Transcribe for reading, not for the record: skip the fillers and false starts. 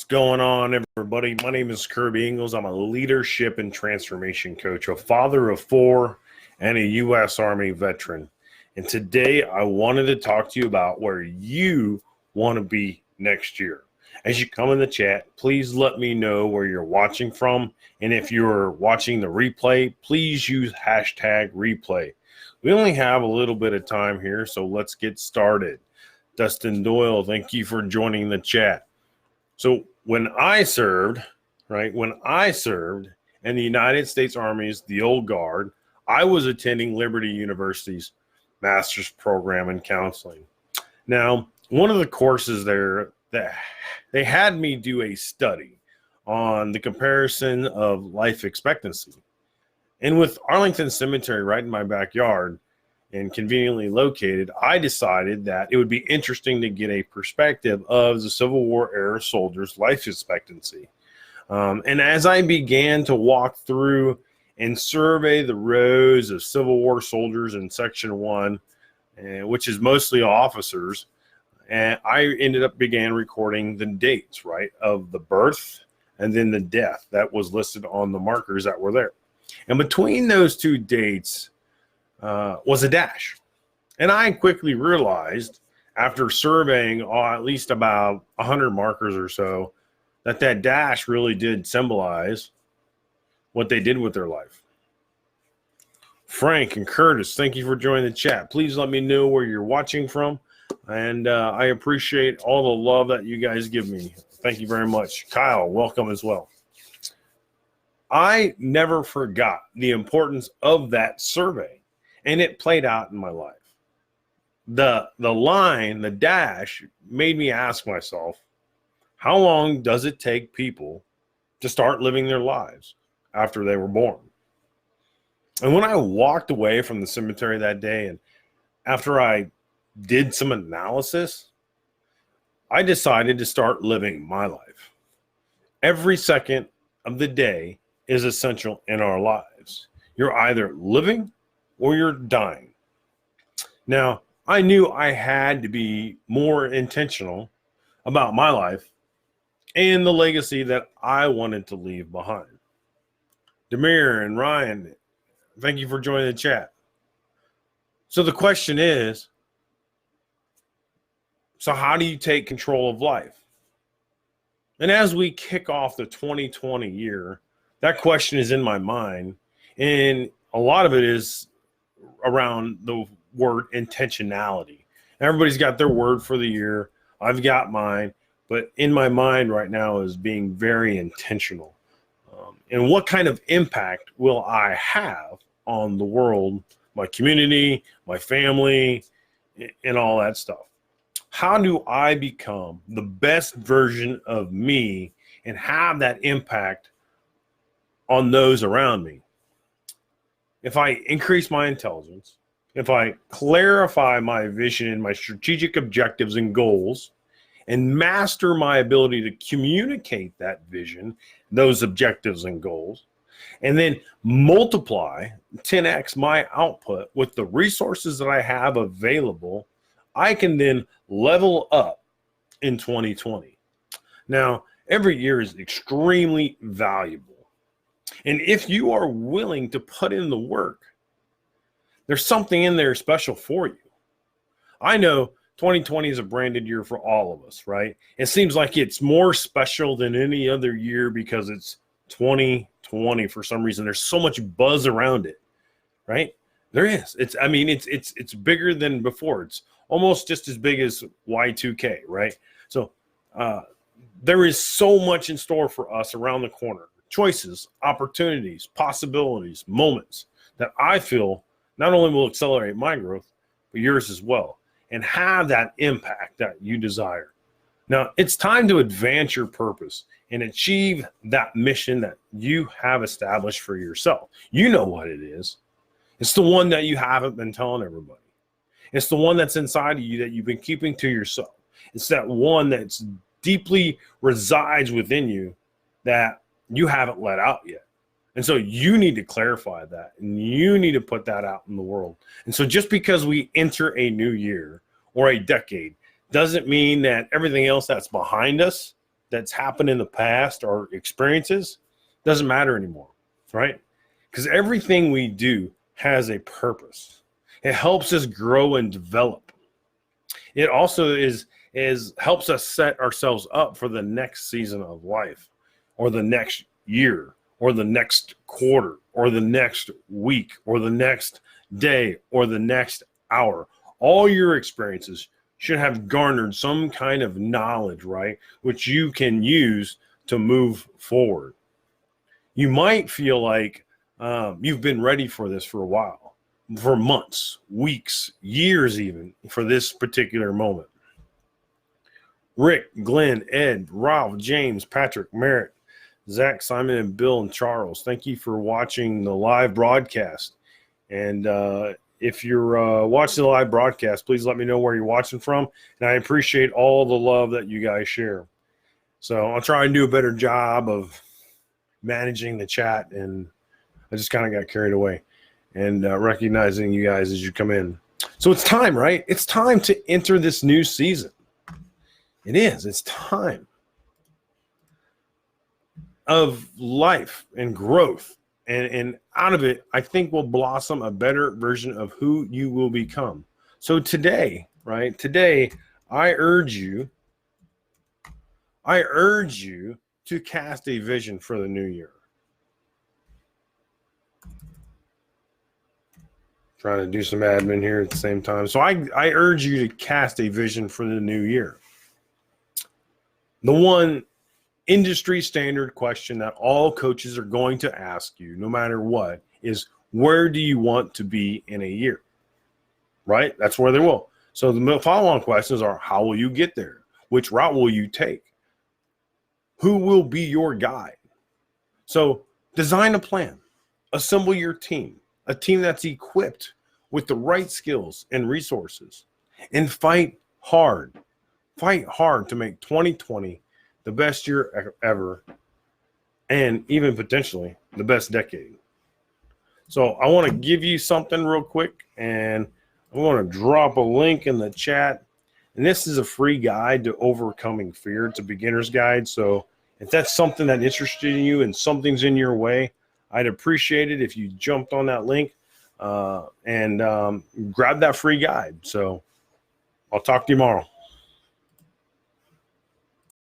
going on, everybody? My name is Kirby Ingles. I'm a leadership and transformation coach, a father of four, and a U.S. Army veteran. And today I wanted to talk to you about where you want to be next year. As you come in the chat, please let me know where you're watching from. And if you're watching the replay, please use hashtag replay. We only have a little bit of time here, so let's get started. Dustin Doyle, thank you for joining the chat. So when I served in the United States Army's, the Old Guard, I was attending Liberty University's master's program in counseling. Now, one of the courses there, that they had me do a study on the comparison of life expectancy. And with Arlington Cemetery right in my backyard and conveniently located, I decided that it would be interesting to get a perspective of the Civil War era soldiers' life expectancy. And as I began to walk through and survey the rows of Civil War soldiers in Section 1, which is mostly officers, and I began recording the dates, right, of the birth and then the death that was listed on the markers that were there. And between those two dates was a dash. And I quickly realized, after surveying at least about 100 markers or so, that dash really did symbolize what they did with their life. Frank and Curtis, thank you for joining the chat. Please let me know where you're watching from. And I appreciate all the love that you guys give me. Thank you very much. Kyle, welcome as well. I never forgot the importance of that survey, and it played out in my life. The line, the dash, made me ask myself, how long does it take people to start living their lives after they were born? And when I walked away from the cemetery that day, and after I did some analysis, I decided to start living my life. Every second of the day is essential in our lives. You're either living or you're dying. Now, I knew I had to be more intentional about my life and the legacy that I wanted to leave behind. Demir and Ryan, thank you for joining the chat. So the question is, so how do you take control of life? And as we kick off the 2020 year, that question is in my mind, and a lot of it is around the word intentionality. Everybody's got their word for the year. I've got mine, but in my mind right now is being very intentional. And what kind of impact will I have on the world, my community, my family, and all that stuff? How do I become the best version of me and have that impact on those around me? If I increase my intelligence, if I clarify my vision and my strategic objectives and goals, and master my ability to communicate that vision, those objectives and goals, and then multiply 10x my output with the resources that I have available, I can then level up in 2020. Now, every year is extremely valuable. And if you are willing to put in the work, there's something in there special for you. I know 2020 is a branded year for all of us, right? It seems like it's more special than any other year because it's 2020 for some reason. There's so much buzz around it, right? There is. It's bigger than before. It's almost just as big as Y2K, right? So there is so much in store for us around the corner. Choices, opportunities, possibilities, moments that I feel not only will accelerate my growth, but yours as well, and have that impact that you desire. Now, it's time to advance your purpose and achieve that mission that you have established for yourself. You know what it is. It's the one that you haven't been telling everybody. It's the one that's inside of you that you've been keeping to yourself. It's that one that's deeply resides within you that you haven't let out yet. And so you need to clarify that, and you need to put that out in the world. And so just because we enter a new year or a decade doesn't mean that everything else that's behind us that's happened in the past or experiences doesn't matter anymore, right? Because everything we do has a purpose. It helps us grow and develop. It also is helps us set ourselves up for the next season of life, or the next year, or the next quarter, or the next week, or the next day, or the next hour. All your experiences should have garnered some kind of knowledge, right, which you can use to move forward. You might feel like you've been ready for this for a while, for months, weeks, years even, for this particular moment. Rick, Glenn, Ed, Ralph, James, Patrick, Merritt, Zach, Simon, and Bill, and Charles, thank you for watching the live broadcast. And if you're watching the live broadcast, please let me know where you're watching from. And I appreciate all the love that you guys share. So I'll try and do a better job of managing the chat. And I just kind of got carried away and recognizing you guys as you come in. So it's time, right? It's time to enter this new season. It is. It's time of life and growth. And out of it, I think will blossom a better version of who you will become. So today, right? Today, I urge you to cast a vision for the new year. Trying to do some admin here at the same time. So I urge you to cast a vision for the new year. The one industry standard question that all coaches are going to ask you, no matter what, is where do you want to be in a year? Right? That's where they will. So the follow-on questions are, how will you get there? Which route will you take? Who will be your guide? So design a plan. Assemble your team, a team that's equipped with the right skills and resources, and fight hard. Fight hard to make 2020 the best year ever, and even potentially the best decade. So I want to give you something real quick, and I want to drop a link in the chat. And this is a free guide to overcoming fear. It's a beginner's guide. So if that's something that interested in you and something's in your way, I'd appreciate it if you jumped on that link and grab that free guide. So I'll talk to you tomorrow.